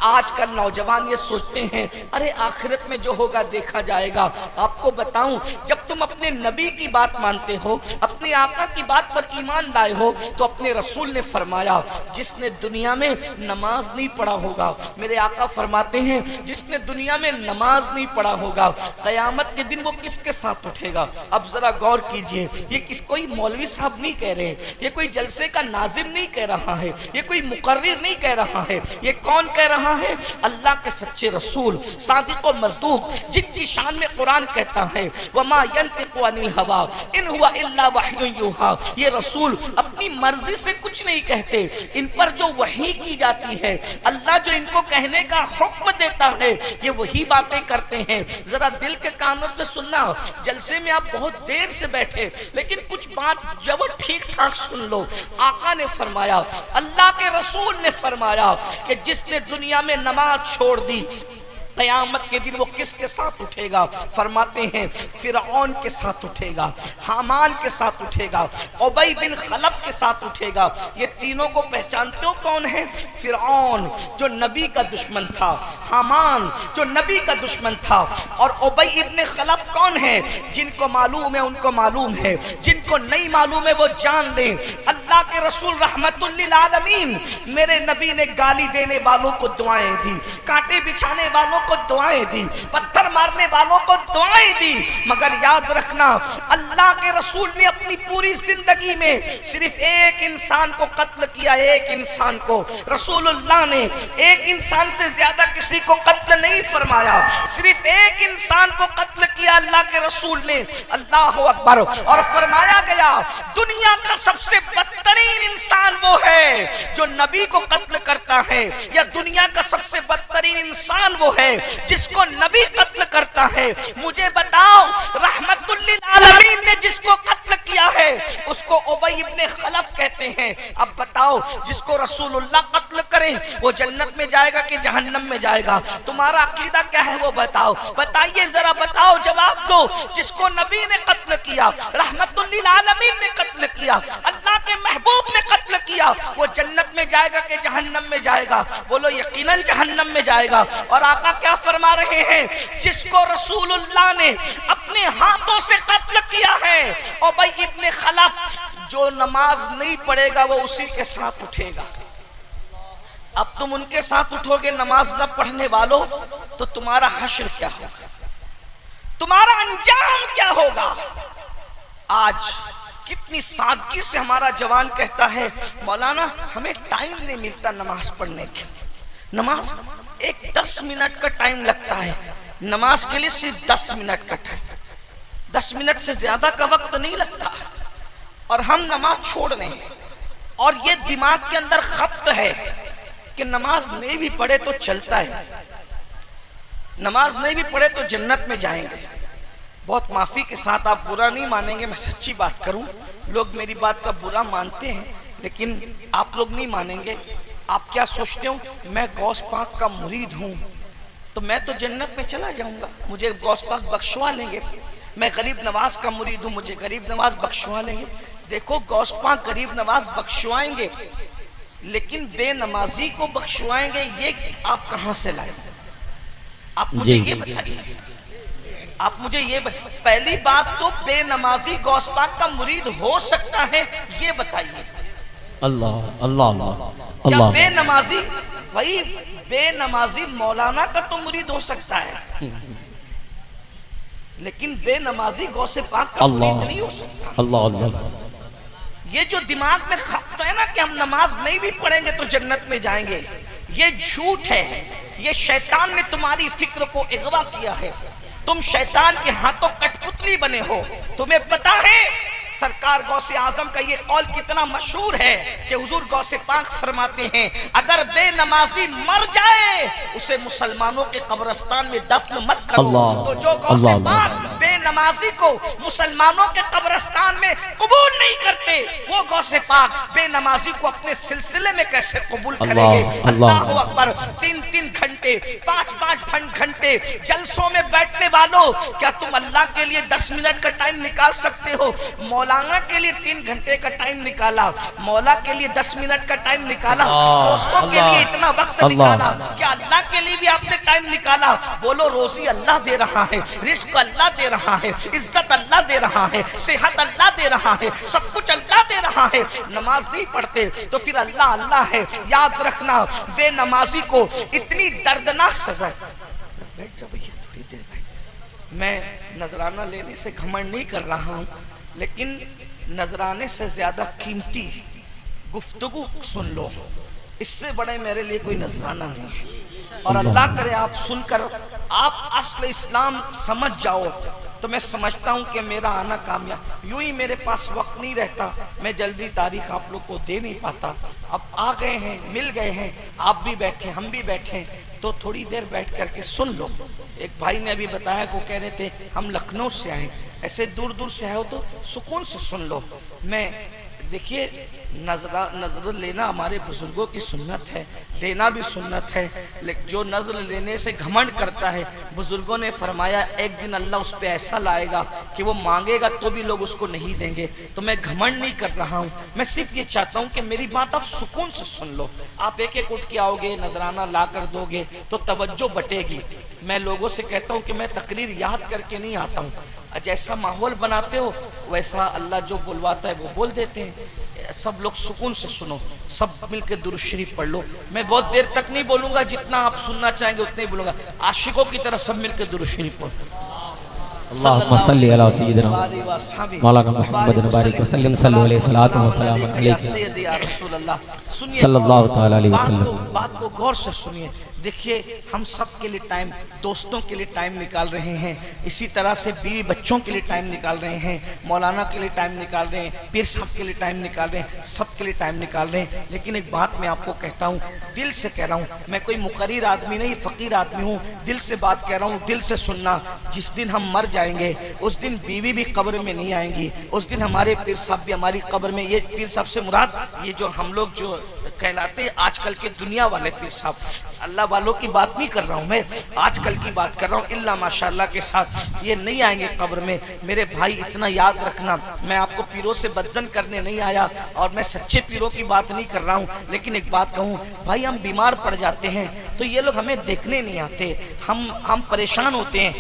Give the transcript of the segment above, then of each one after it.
آج کل نوجوان یہ سوچتے ہیں ارے آخرت میں جو ہوگا دیکھا جائے گا۔ آپ کو بتاؤں، جب تم اپنے نبی کی بات مانتے ہو، اپنے آقا کی بات پر ایمان لائے ہو، تو اپنے رسول نے فرمایا جس نے دنیا میں نماز نہیں پڑھا ہوگا، میرے آقا فرماتے ہیں جس نے دنیا میں نماز نہیں پڑھا ہوگا، قیامت کے دن وہ کس کے ساتھ اٹھے گا؟ اب ذرا غور کیجئے، یہ کوئی مولوی صاحب نہیں کہہ رہے، یہ کوئی جلسے کا ناظم نہیں کہہ رہا ہے، یہ کوئی مقرر نہیں کہہ رہا ہے، یہ کون کہہ رہا ہے؟ اللہ کے سچے رسول، صادق و مصدوق، جن کی شان میں قرآن کہتا ہے وَمَا يَنْتِقُ عَنِ الْهَوَىٰ إِنْ هُوَ إِلَّا وَحْيٌ يُوحَىٰ، یہ رسول اپنی مرضی سے کچھ نہیں کہتے، ان پر جو وحی کی جاتی ہے، اللہ جو ان کو کہنے کا حکم دیتا ہے، یہ وہی باتیں کرتے ہیں۔ ذرا دل کے کانوں سے سننا، جلسے میں آپ بہت دیر سے بیٹھے لیکن کچھ بات جب ٹھیک ٹھاک سن لو۔ آقا نے فرمایا، اللہ کے رسول نے فرمایا کہ جس نے دنیا میں نماز چھوڑ دی، قیامت کے دن وہ کس کے ساتھ اٹھے گا؟ فرماتے ہیں فرعون کے ساتھ اٹھے گا، حامان کے ساتھ اٹھے گا، ابی بن خلف کے ساتھ اٹھے گا۔ یہ تینوں کو پہچانتے ہو کون ہیں؟ فرعون جو نبی کا دشمن تھا، حامان جو نبی کا دشمن تھا، اور ابی ابن خلف کون ہے؟ جن کو معلوم ہے ان کو معلوم ہے، جن کو نہیں معلوم ہے وہ جان لیں۔ اللہ کے رسول رحمت للعالمین، میرے نبی نے گالی دینے والوں کو دعائیں دی، کانٹے بچھانے والوں کو دعائیں دی، پتھر مارنے والوں کو دعائیں دی، مگر یاد رکھنا اللہ کے رسول نے اپنی پوری زندگی میں صرف ایک انسان کو قتل کیا، ایک انسان کو۔ رسول اللہ نے ایک انسان سے زیادہ کسی کو قتل نہیں فرمایا، صرف ایک انسان کو قتل کیا اللہ کے رسول نے، اللہ اکبر، اور فرمایا گیا دنیا کا سب سے بدترین انسان وہ ہے جو نبی کو قتل کرتا ہے، یا دنیا کا سب سے بدترین انسان وہ ہے جس کو نبی قتل کرتا ہے۔ مجھے بتاؤ، رحمت للعالمین نے جس کو قتل کیا ہے اس کو ابی ابن خلف کہتے ہیں۔ اب بتاؤ، جس کو رسول اللہ قتل کرے وہ جنت میں جائے گا کہ جہنم میں جائے گا؟ تمہارا عقیدہ کیا ہے وہ بتاؤ، بتائیے ذرا، بتاؤ، جواب دو۔ جس کو نبی نے قتل کیا، رحمت للعالمین نے قتل کیا، اللہ کے محبوب نے قتل کیا، وہ جنت میں جائے گا کہ جہنم میں جائے گا؟ بولو یقیناً جہنم میں جائے گا۔ اور آقا کیا فرما رہے ہیں؟ جس کو رسول اللہ نے اپنے ہاتھوں سے قتل کیا ہے، ابی ابن خلف، جو نماز نہیں پڑھے گا وہ اسی کے ساتھ اٹھے گا۔ اب تم ان کے ساتھ اٹھو گے نماز نہ پڑھنے والوں، تو تمہارا حشر کیا ہوگا؟ تمہارا انجام کیا ہوگا؟ آج کتنی سادگی سے ہمارا جوان کہتا ہے مولانا ہمیں ٹائم نہیں ملتا نماز پڑھنے کے۔ نماز ایک 10 منٹ کا ٹائم لگتا ہے، نماز کے لیے صرف 10 منٹ کا ٹائم، 10 منٹ سے زیادہ کا وقت نہیں لگتا، اور ہم نماز چھوڑ رہے ہیں۔ اور یہ دماغ کے اندر خبط ہے کہ نماز نہیں بھی پڑھے تو چلتا ہے، نماز نہیں بھی پڑھے تو جنت میں جائیں گے۔ بہت معافی کے ساتھ، آپ برا نہیں مانیں گے، میں سچی بات کروں، لوگ میری بات کا برا مانتے ہیں لیکن آپ لوگ نہیں مانیں گے۔ آپ کیا سوچتے ہو میں غوث پاک کا مرید ہوں تو میں تو جنت میں چلا جاؤں گا، مجھے غوث پاک بخشوا لیں گے؟ میں غریب نواز کا مرید ہوں، مجھے غریب نواز بخشوا لیں گے؟ دیکھو غوث پاک غریب نواز بخشوائیں گے، لیکن بے نمازی کو بخشوائیں گے، یہ آپ کہاں سے لائیں؟ آپ مجھے یہ بتائیے، آپ مجھے یہ پہلی بات تو بے نمازی غوث پاک کا مرید ہو سکتا ہے؟ یہ بتائیے۔ اللہ اللہ اللہ، کیا بے نمازی، بھائی بے نمازی مولانا کا تو مرید ہو سکتا ہے لیکن بے نمازی غوث پاک کا مرید نہیں ہو سکتا۔ اللہ اللہ، یہ جو دماغ میں خبط ہے نا کہ ہم نماز نہیں بھی پڑھیں گے تو جنت میں جائیں گے، یہ جھوٹ ہے، یہ شیطان نے تمہاری فکر کو اغوا کیا ہے۔ تم شیطان کے ہاتھوں کٹ پتلی بنے ہو۔ تمہیں پتا ہے سرکار غوث اعظم کا یہ قول کتنا مشہور ہے کہ حضور غوث پاک فرماتے ہیں اگر بے نمازی مر جائے اسے مسلمانوں کے قبرستان میں دفن مت کرو۔ تو جو غوث پاک بے نمازی کو مسلمانوں کے قبرستان میں قبول نہیں کرتے، وہ غوث پاک بے نمازی کو اپنے سلسلے میں کیسے قبول کریں گے؟ اللہ اکبر۔ 3 گھنٹے 5 گھنٹے جلسوں میں بیٹھنے والوں، کیا تم اللہ کے لیے 10 منٹ کا ٹائم نکال سکتے ہو؟ مولانا کے لیے 3 گھنٹے کا ٹائم نکالا، مولا کے لیے 10 منٹ کا ٹائم نکالا، دوستوں کے لیے اتنا وقت نکالا، کیا اللہ لیے آپ نے ٹائم نکالا، بولو روزی اللہ دے رہا ہے، رزق اللہ دے رہا ہے، عزت اللہ دے رہا ہے، صحت اللہ دے رہا ہے، سب کچھ اللہ دے رہا ہے، نماز نہیں پڑھتے تو پھر اللہ اللہ ہے۔ یاد رکھنا بے نمازی کو اتنی دردناک سزا۔ بیٹھ جا بھیا تھوڑی دیر بیٹھ۔ میں نذرانہ لینے سے گھمنڈ نہیں کر رہا ہوں، لیکن نذرانے سے زیادہ قیمتی گفتگو سن لو، اس سے بڑے میرے لیے کوئی نذرانہ نہیں ہے۔ اور اللہ کرے آپ سن کر آپ اصل اسلام سمجھ جاؤ تو میں سمجھتا ہوں کہ میرا آنا کامیاب۔ یوں ہی میرے پاس وقت نہیں رہتا، میں جلدی تاریخ آپ لوگ کو دے نہیں پاتا۔ اب آ گئے ہیں، مل گئے ہیں، آپ بھی بیٹھے ہم بھی بیٹھے، تو تھوڑی دیر بیٹھ کر کے سن لو۔ ایک بھائی نے ابھی بتایا کہ وہ کہہ رہے تھے ہم لکھنؤ سے آئے، ایسے دور دور سے آئے ہو تو سکون سے سن لو۔ میں دیکھیے نظر لینا ہمارے بزرگوں کی سنت ہے، دینا بھی سنت ہے، لیکن جو نظر لینے سے گھمنڈ کرتا ہے، بزرگوں نے فرمایا ایک دن اللہ اس پہ ایسا لائے گا کہ وہ مانگے گا تو بھی لوگ اس کو نہیں دیں گے۔ تو میں گھمنڈ نہیں کر رہا ہوں، میں صرف یہ چاہتا ہوں کہ میری بات آپ سکون سے سن لو۔ آپ ایک ایک اٹھ کے آؤ گے، نذرانہ لا کر دو گے تو توجہ بٹے گی۔ میں لوگوں سے کہتا ہوں کہ میں تقریر یاد کر کے نہیں آتا ہوں، جیسا ماحول بناتے ہو ویسا اللہ جو بلواتا ہے وہ بول دیتے ہیں۔ سب لوگ سکون سے سنو، سب مل کے درود شریف پڑھ لو۔ میں بہت دیر تک نہیں بولوں گا، جتنا آپ سننا چاہیں گے اتنے ہی بولوں گا۔ عاشقوں کی طرح سب مل کے درود شریف پڑھو۔ اللہم صلی علی سیدنا مولانا محمد بارک وسلم صلی اللہ علیہ وسلم صلی اللہ تعالی علیہ وسلم۔ بات کو غور سے سنیے۔ دیکھیے ہم سب کے لیے ٹائم، دوستوں کے لیے ٹائم نکال رہے ہیں، اسی طرح سے بیوی بچوں کے لیے ٹائم نکال رہے ہیں، مولانا کے لیے ٹائم نکال رہے ہیں، پیر صاحب کے لیے ٹائم نکال رہے ہیں، سب کے لیے ٹائم نکال رہے ہیں۔ لیکن ایک بات میں آپ کو کہتا ہوں، دل سے کہہ رہا ہوں، میں کوئی مقرر آدمی نہیں، فقیر آدمی ہوں، دل سے بات کہہ رہا ہوں، دل سے سننا۔ جس دن ہم مر جائیں گے اس دن بیوی بھی قبر میں نہیں آئیں گی، اس دن ہمارے پیر صاحب بھی ہماری قبر میں۔ یہ پیر صاحب سے مراد یہ جو ہم لوگ جو کہلاتے ہیں آج کل کے دنیا والے پیر صاحب، اللہ والوں کی بات نہیں کر رہا ہوں، میں آج کل کی بات کر رہا ہوں۔ اللہ ماشاءاللہ کے ساتھ یہ نہیں آئیں گے قبر میں۔ میرے بھائی اتنا یاد رکھنا، میں آپ کو پیروں سے بدزن کرنے نہیں آیا اور میں سچے پیروں کی بات نہیں کر رہا ہوں، لیکن ایک بات کہوں بھائی، ہم بیمار پڑ جاتے ہیں تو یہ لوگ ہمیں دیکھنے نہیں آتے، ہم پریشان ہوتے ہیں،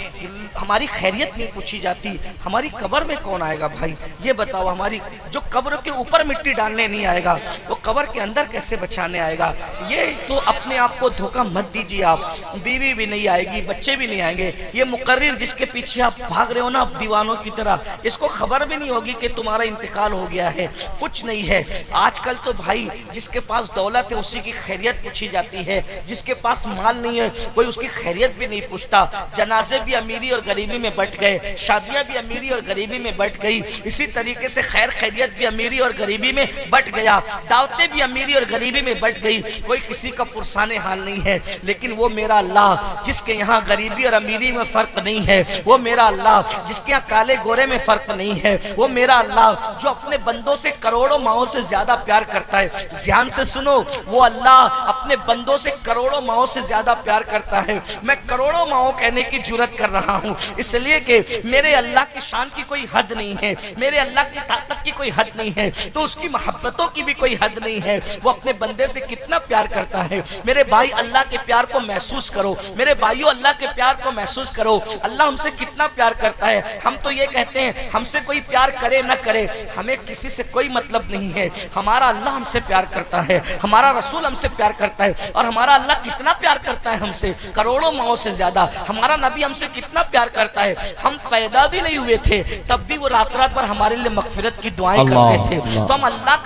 ہماری خیریت نہیں پوچھی جاتی۔ ہماری قبر میں کون آئے گا بھائی یہ بتاؤ؟ ہماری جو قبر کے اوپر مٹی ڈالنے نہیں آئے گا وہ قبر کے اندر کیسے بچانے آئے گا؟ یہ تو اپنے آپ کو دھوکہ مت دیجیے۔ آپ بیوی بھی نہیں آئے گی، بچے بھی نہیں آئیں گے۔ یہ مقرر جس کے پیچھے آپ بھاگ رہے ہو نا دیوانوں کی طرح، اس کو خبر بھی نہیں ہوگی کہ تمہارا انتقال ہو گیا ہے، کچھ نہیں ہے۔ آج کل تو بھائی جس کے پاس دولت ہے اسی کی خیریت پوچھی جاتی ہے، جس کے پاس مال نہیں ہے کوئی اس کی خیریت بھی نہیں پوچھتا۔ جنازے بھی امیری اور غریبی میں بٹ گئے، شادیاں بھی امیری اور غریبی میں بٹ گئی، اسی طریقے سے خیر خیریت بھی امیری اور غریبی میں بٹ گیا، دعوتیں بھی امیری اور غریبی میں بٹ گئی، کوئی کسی کا پرسان حال نہیں ہے۔ لیکن وہ میرا اللہ جس کے یہاں غریبی اور امیری میں فرق نہیں ہے، وہ میرا اللہ جس کے یہاں کالے گورے میں فرق نہیں ہے، وہ میرا اللہ جو اپنے بندوں سے کروڑوں ماؤں سے زیادہ پیار کرتا ہے۔ دھیان سے سنو، وہ اللہ اپنے بندوں سے کروڑوں ماؤں سے زیادہ پیار کرتا ہے۔ میں کروڑوں ماؤں کہنے کی جرات کر رہا ہوں اس لیے کہ میرے اللہ کی شان کی کوئی حد نہیں ہے، میرے اللہ کی طاقت کی کوئی حد نہیں ہے، تو اس کی محبتوں کی بھی کوئی حد نہیں ہے۔ وہ اپنے بندے سے کتنا پیار کرتا ہے۔ میرے بھائی اللہ کے پیار کو محسوس کرو، میرے بھائیوں اللہ کے پیار کو محسوس کرو۔ اللہ ہم سے کتنا پیار کرتا ہے۔ ہم تو یہ کہتے ہیں ہم سے کوئی پیار کرے نہ کرے ہمیں کسی سے کوئی مطلب نہیں ہے، ہمارا اللہ ہم سے پیار کرتا ہے، ہمارا رسول ہم سے پیار کرتا ہے۔ اور ہمارا اللہ کتنا پیار کرتا ہے ہم سے، کروڑوں ماؤں سے زیادہ۔ ہمارا نبی ہم سے کتنا پیار کرتا ہے، ہم پیدا بھی نہیں ہوئے تھے تب بھی وہ رات رات پر ہمارے لیے مغفرت کی دعائیں کرتے تھے۔ تو ہم اللہ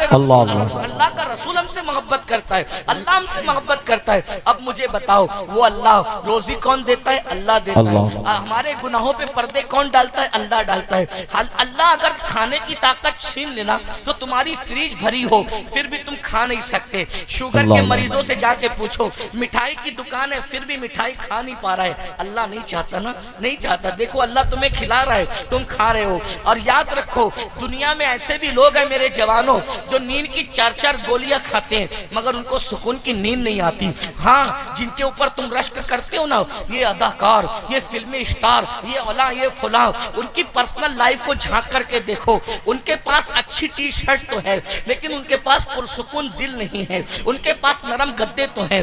کا رسول ہم سے محبت کرتا ہے، اللہ ہم سے محبت کرتا ہے۔ اب مجھے بتاؤ وہ اللہ روزی کون دیتا ہے؟ اللہ دیتا ہے۔ ہمارے گناہوں پہ پردے کون ڈالتا ہے؟ اللہ ڈالتا ہے۔ اللہ اگر کھانے کی طاقت چھین لینا تو تمہاری فریج بھری ہو پھر بھی تم کھا نہیں سکتے۔ شوگر کے مریضوں سے جا کے پوچھو، مٹھائی کی دکان ہے پھر بھی مٹھائی کھا نہیں پا رہا ہے۔ اللہ نہیں چاہتا نا، نہیں چاہتا۔ دیکھو اللہ تمہیں کھلا رہا ہے، تم کھا رہے ہو۔ اور یاد رکھو دنیا میں ایسے بھی لوگ ہیں میرے جوانوں جو نیند کی 4 گولیاں کھاتے ہیں مگر ان کو سکون کی نیند نہیں آتی۔ ہاں جن کے اوپر تم رشک کرتے ہو نا، یہ اداکار، یہ فلمی اسٹار، یہ اولا، یہ فلاں، ان کی پرسنل لائف کو جھانک کر کے دیکھو، ان کے پاس اچھی ٹی شرٹ تو ہے لیکن ان کے پاس پرسکون دل نہیں ہے، ان کے پاس نرم گدے تو ہیں،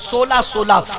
16-16,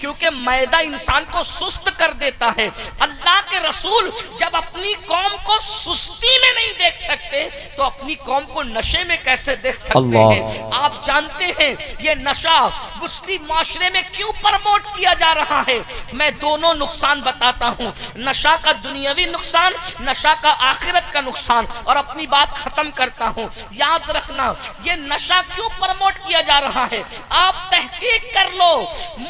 کیونکہ میدا انسان کو سست کر دیتا ہے۔ اللہ کے رسول جب اپنی قوم کو سستی میں نہیں دیکھ سکتے تو اپنی قوم کو نشے میں کیسے دیکھ سکتے ہیں؟ آپ جانتے ہیں یہ نشہ مسلم معاشرے میں کیوں پرموٹ کیا جا رہا ہے؟ میں دونوں نقصان بتاتا ہوں، نشہ کا دنیاوی نقصان، نشہ کا آخرت کا نقصان، اور اپنی بات ختم کرتا ہوں۔ یاد رکھنا یہ نشہ کیوں پرموٹ کیا جا رہا ہے؟ آپ تحقیق کر لو،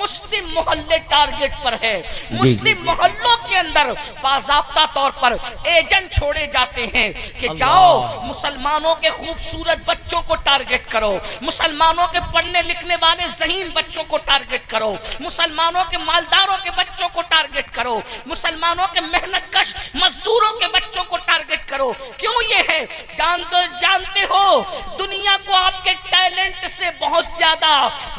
مسلم محلے ٹارگٹ پر ہے۔ مسلم محلوں کے اندر باضابطہ طور پر ایجنٹ چھوڑے جاتے ہیں کہ جاؤ مسلمانوں کے خوبصورت بچوں کو ٹارگٹ کرو، مسلمانوں کے پڑھنے لکھنے والے ذہین بچوں کو ٹارگٹ کرو، مسلمانوں کے مالداروں کے بچوں کو ٹارگٹ کرو، مسلمانوں کے محنت کش مزدوروں کے بچوں کو ٹارگٹ کرو۔ کیوں یہ ہے؟ جانتے ہو دنیا کو آپ کے ٹیلنٹ سے بہت زیادہ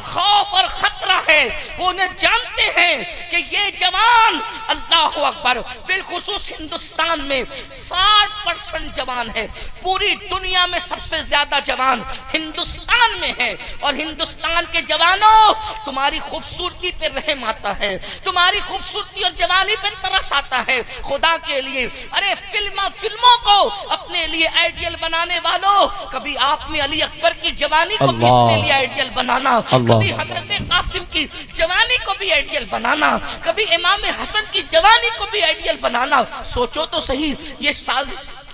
خوف اور خطرہ ہے۔ وہ انہیں جانتے ہیں کہ یہ جوان، اللہ اکبر، بالخصوص ہندوستان میں 60% جوان ہے، پوری دنیا میں سب سے زیادہ جوان ہندوستان میں ہے، اور ہندوستان کے جوانوں تمہاری خوبصورتی پہ رحم آتا ہے، تمہاری خوبصورتی اور جوانی پہ ترس آتا ہے۔ خدا کے لیے ارے فلموں کو اپنے لیے آئیڈیل بنانے والوں، کبھی آپ نے علی اکبر کی جوانی کو بھی اپنے لیے آئیڈیل بنانا، کبھی حضرت قاسم کی جوانی کو بھی آئیڈیل بنانا، کبھی امام حسن کی جوانی کو بھی آئیڈیل بنانا۔ سوچو تو صحیح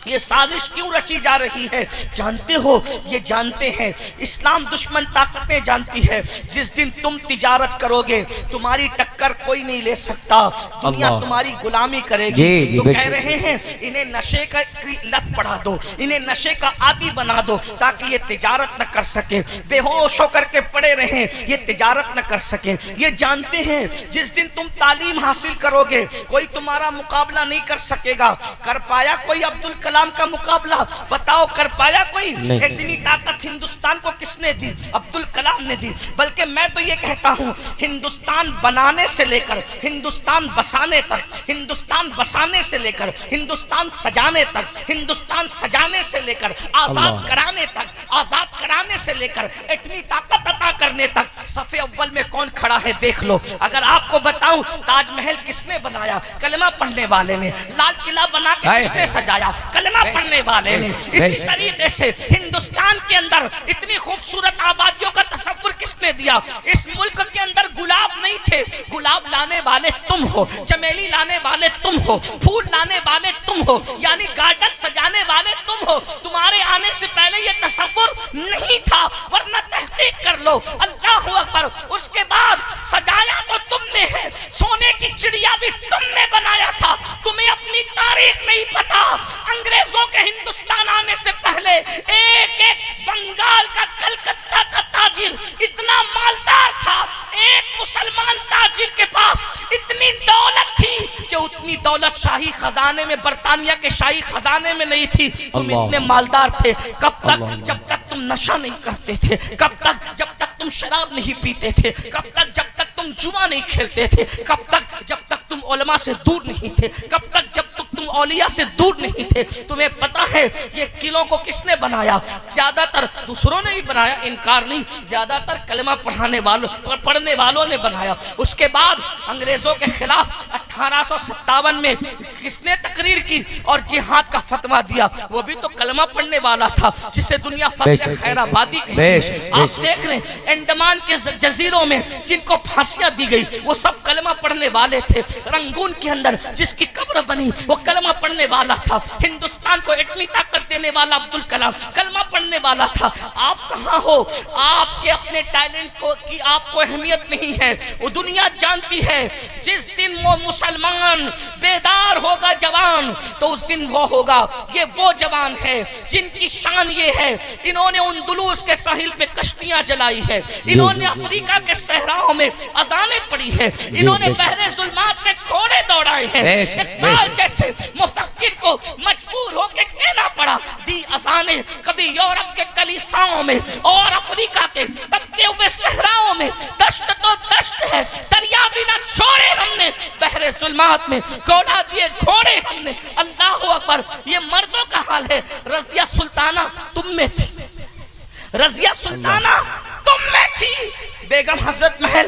یہ سازش کیوں رچی جا رہی ہے؟ جانتے ہو، یہ جانتے ہیں اسلام دشمن طاقتیں جانتی ہے جس دن تم تجارت کرو گے تمہاری ٹکر کوئی نہیں لے سکتا، دنیا تمہاری غلامی کرے گی۔ تو کہہ رہے ہیں انہیں نشے کا لت پڑھا دو، انہیں نشے کا عادی بنا دو تاکہ یہ تجارت نہ کر سکے، بے ہوش ہو کر کے پڑے رہیں، یہ تجارت نہ کر سکیں۔ یہ جانتے ہیں جس دن تم تعلیم حاصل کرو گے کوئی تمہارا مقابلہ نہیں کر سکے گا۔ کر پایا کوئی عبدالکلام کا مقابلہ؟ بتاؤ کر پایا کوئی؟ اتنی طاقت ہندوستان کو کس نے دی؟ عبدالکلام نے دی۔ بلکہ میں تو یہ کہتا ہوں ہندوستان بنانے سے لے کر ہندوستان بسانے تک، ہندوستان بسانے سے لے کر ہندوستان سجانے تک، ہندوستان سجانے سے لے کر آزاد کرانے تک، آزاد کرانے سے لے کر اتنی طاقت عطا کرنے تک صف اول میں کون کھڑا ہے دیکھ لو۔ اگر آپ کو بتاؤں تاج محل کس نے بنایا؟ کلمہ پڑھنے والے نے۔ لال قلعہ بنا کے کس نے سجایا؟ کلمہ پڑھنے والے نے۔ اسی طریقے سے ہندوستان کے اندر اتنی خوبصورت آبادیوں کا تصور کس نے دیا؟ اس ملک کے اندر گلاب نہیں تھے، گلاب لانے والے تم ہو، چمیلی لانے والے تم ہو، پھول لانے والے تم ہو، یعنی گارڈن سجانے والے تم ہو۔ تمہارے آنے سے پہلے یہ تصور نہیں تھا، ورنہ تحقیق کر لو۔ اللہ اکبر۔ اس کے بعد سجایا تو تم نے ہے، سونے کی چڑیا بھی تم نے بنایا تھا۔ تمہیں اپنی تاریخ نہیں پتا۔ انگریزوں کے ہندوستان آنے سے پہلے ایک بنگال کا، کلکتہ کا تاجر اتنا مالدار تھا، ایک مسلمان تاجر کے پاس اتنی دولت تھی کہ اتنی دولت شاہی خزانے میں، برطانیہ کے شاہی خزانے میں نہیں تھی۔ تم اتنے مالدار تھے کب تک؟ جب تک تم نشہ نہیں کرتے تھے، کب تک؟ جب تک تم شراب نہیں پیتے تھے، کب تک؟ جب تک تم جوا نہیں کھیلتے تھے، کب تک؟ جب تک تم علماء سے دور نہیں تھے، کب تک؟ جب تک تم اولیاء سے دور نہیں تھے۔ تمہیں پتا ہے یہ قلعوں کو کس نے بنایا؟ زیادہ تر دوسروں نے ہی بنایا، انکار نہیں، زیادہ تر کلمہ پڑھنے والوں نے بنایا۔ اس کے بعد انگریزوں کے خلاف 1857 میں کس نے تقریر کی اور جہاد کا فتویٰ دیا؟ وہ بھی تو کلمہ پڑھنے والا تھا، جسے دنیا فتح خیر آبادی کہتی ہے۔ آپ دیکھ رہے ہیں انڈمان کے جزیروں میں جن کو پھانسیاں دی گئی وہ سب کلمہ پڑھنے والے تھے۔ رنگون کے اندر جس کی قبر بنی وہ کلمہ پڑھنے والا تھا۔ ہندوستان کو اتنی طاقت دینے والا عبدالکلام کلمہ پڑھنے والا تھا۔ آپ کہاں ہو؟ آپ کے اپنے ٹیلنٹ کی آپ کو اہمیت نہیں ہے، وہ دنیا جانتی ہے۔ جس دن وہ مسلمان بیدار ہوگا جوان تو اس دن وہ ہوگا، یہ وہ جوان ہے جن کی شان یہ ہے انہوں نے اندلس کے ساحل پہ کشتیاں جلائی ہے، انہوں نے افریقہ کے صحراؤں میں اذانیں پڑھی ہے، انہوں نے بحر ظلمات میں گھوڑے دوڑائے ہیں۔ اقبال جیسے مفکر کو مجبور ہو کے کہنا پڑا دی اذانیں کبھی یورپ کے کلیساؤں میں اور افریقہ کے تپتے ہوئے صحراؤں میں۔ دشت تو دشت ہے، دریا بھی نہ چھوڑے ہم نے، بحر ظلمات میں گھوڑا دیے گھوڑے ہم نے۔ اللہ اکبر۔ یہ مردوں کا حال ہے۔ رضیہ سلطانہ تم میں تھی، رضیہ سلطانہ تم میں تھی، بیگم حضرت محل